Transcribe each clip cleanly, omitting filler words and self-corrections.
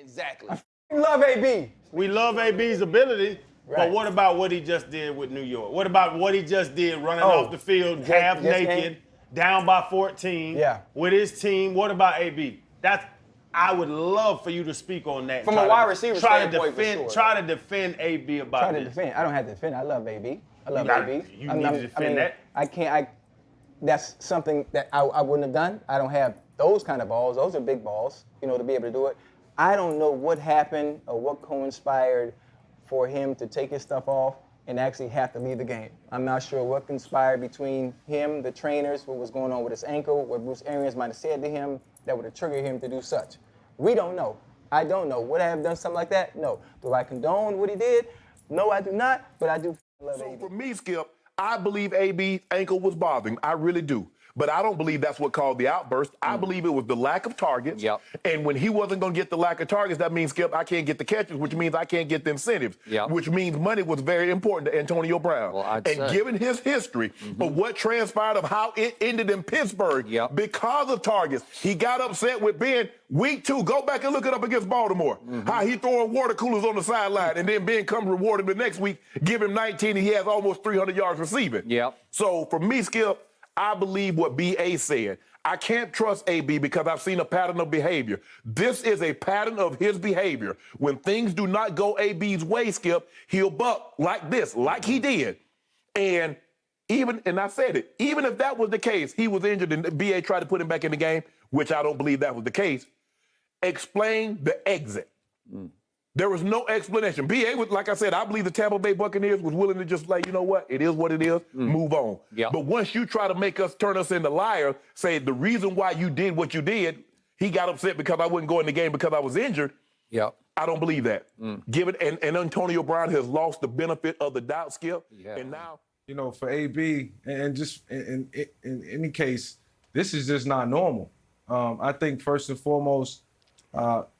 Exactly. I love AB. We love AB's ability, Right. but what about what he just did with New York? What about what he just did running off the field half naked, down by 14 with his team? What about AB? I would love for you to speak on that. From a wide receiver standpoint, for sure. Try to defend AB about Try to this. defend. I don't have to defend. I love AB. I love AB. You need to defend that. I can't. That's something that I wouldn't have done. I don't have those kind of balls. Those are big balls, to be able to do it. I don't know what happened or what conspired for him to take his stuff off and actually have to leave the game. I'm not sure what conspired between him, the trainers, what was going on with his ankle, what Bruce Arians might have said to him that would have triggered him to do such. We don't know. I don't know. Would I have done something like that? No. Do I condone what he did? No, I do not, but I do love AB. So for me, Skip, I believe AB's ankle was bothering. I really do. But I don't believe that's what caused the outburst. I believe it was the lack of targets. Yep. And when he wasn't going to get the lack of targets, that means, Skip, I can't get the catches, which means I can't get the incentives, which means money was very important to Antonio Brown. Well, given his history of what transpired of how it ended in Pittsburgh, because of targets, he got upset with Ben. Week 2, go back and look it up against Baltimore. How he throwing water coolers on the sideline, and then Ben comes rewarded the next week, give him 19, and he has almost 300 yards receiving. So for me, Skip, I believe what B.A. said. I can't trust A.B. because I've seen a pattern of behavior. This is a pattern of his behavior. When things do not go A.B.'s way, Skip, he'll buck like this, like he did. And I said it, even if that was the case, he was injured and B.A. tried to put him back in the game, which I don't believe that was the case. Explain the exit. There was no explanation. B.A. was, like I said, I believe the Tampa Bay Buccaneers was willing to just like, you know what, it is what it is, move on. But once you try to turn us into liars, say the reason why you did what you did, he got upset because I wouldn't go in the game because I was injured. I don't believe that. And Antonio Brown has lost the benefit of the doubt, Skip. And now, for AB, and just in any case, this is just not normal. I think first and foremost,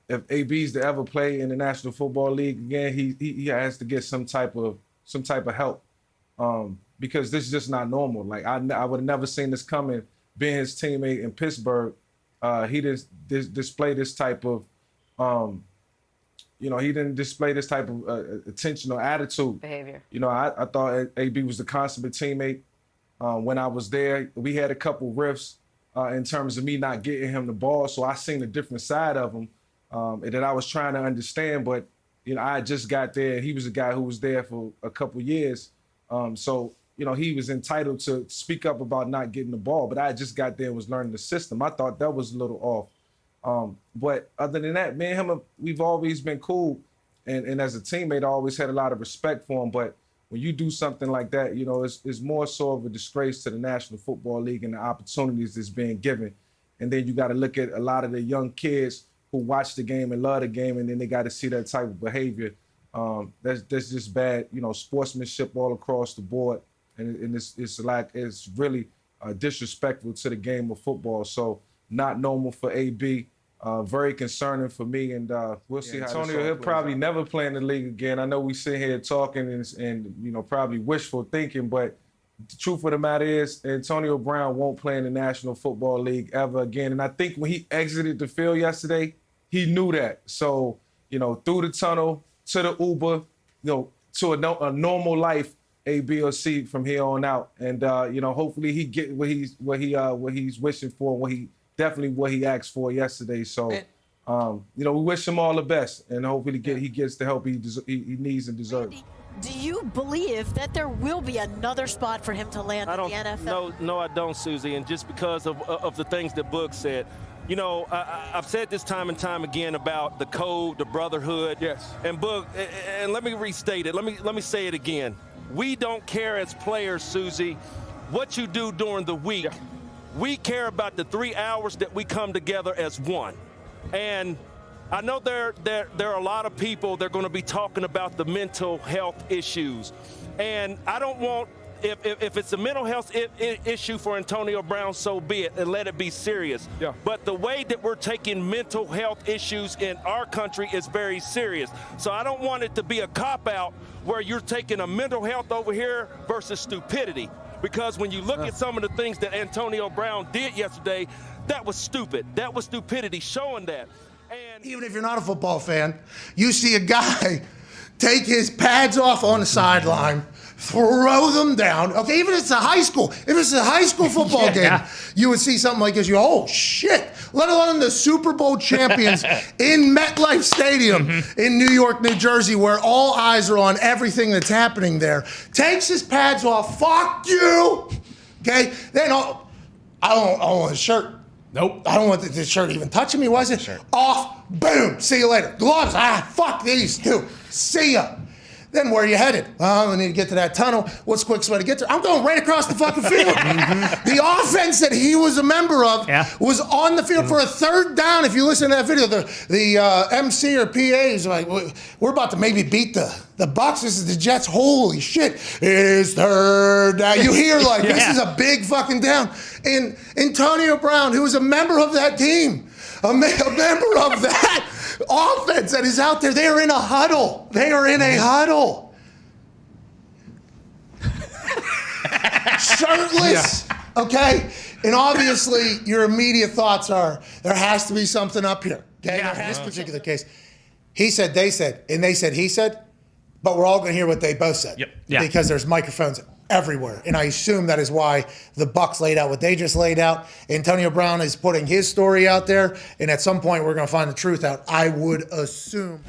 if AB's to ever play in the National Football League again, he has to get some type of help, because this is just not normal. Like I would have never seen this coming. Being his teammate in Pittsburgh, he didn't display this type of, he didn't display this type of attention or attitude. Behavior. I thought AB was the consummate teammate. When I was there, we had a couple rifts in terms of me not getting him the ball, so I seen a different side of him. And that I was trying to understand, but I just got there. He was a guy who was there for a couple years, so he was entitled to speak up about not getting the ball. But I just got there and was learning the system. I thought that was a little off. But other than that, me and him, we've always been cool, and as a teammate, I always had a lot of respect for him. But when you do something like that, it's more so of a disgrace to the National Football League and the opportunities that's being given. And then you got to look at a lot of the young kids who watch the game and love the game, and then they got to see that type of behavior. That's just bad, sportsmanship all across the board, and it's really disrespectful to the game of football. So not normal for AB, very concerning for me, and we'll see how Antonio, he'll probably never play in the league again. I know we sit here talking and probably wishful thinking, but the truth of the matter is Antonio Brown won't play in the National Football League ever again. And I think when he exited the field yesterday, he knew that. So, through the tunnel to the Uber, to a normal life, AB will see from here on out. And hopefully he get what he's wishing for, what he asked for yesterday. So, we wish him all the best, and hopefully he gets the help he needs and deserves. Do you believe that there will be another spot for him to land in the NFL? No, I don't, Susie. And just because of the things that Book said. I've said this time and time again about the code, the brotherhood. Yes. And Book, and let me restate it. Let me say it again. We don't care as players, Susie, what you do during the week. Yeah. We care about the 3 hours that we come together as one. And I know there are a lot of people that are going to be talking about the mental health issues. And I don't want, if it's a mental health issue for Antonio Brown, so be it, and let it be serious. Yeah. But the way that we're taking mental health issues in our country is very serious. So I don't want it to be a cop-out where you're taking a mental health over here versus stupidity. Because when you look at some of the things that Antonio Brown did yesterday, that was stupid. That was stupidity showing that. Even if you're not a football fan, you see a guy take his pads off on the sideline, throw them down. Okay, even if it's a high school football game, you would see something like this. You go, oh shit! Let alone the Super Bowl champions in MetLife Stadium in New York, New Jersey, where all eyes are on everything that's happening there. Takes his pads off. Fuck you. Okay, then I don't want his shirt. Nope. I don't want this shirt even touching me, was it? Off. Boom. See you later. Gloves. Fuck these two. See ya. Then where are you headed? Well, I need to get to that tunnel. What's the quickest way to get there? I'm going right across the fucking field. The offense that he was a member of was on the field for a third down. If you listen to that video, the MC or PA is like, we're about to maybe beat the Bucs. This is the Jets. Holy shit. It is third down. You hear like, this is a big fucking down. And Antonio Brown, who was a member of that team, a member of that offense that is out there, they are in a huddle. They are in a huddle. Shirtless, okay? And obviously, your immediate thoughts are, there has to be something up here, okay? In this particular case, he said, they said, and they said, he said, but we're all going to hear what they both said. Because there's microphones everywhere. And I assume that is why the Bucs laid out what they just laid out. Antonio Brown is putting his story out there, and at some point we're going to find the truth out, I would assume.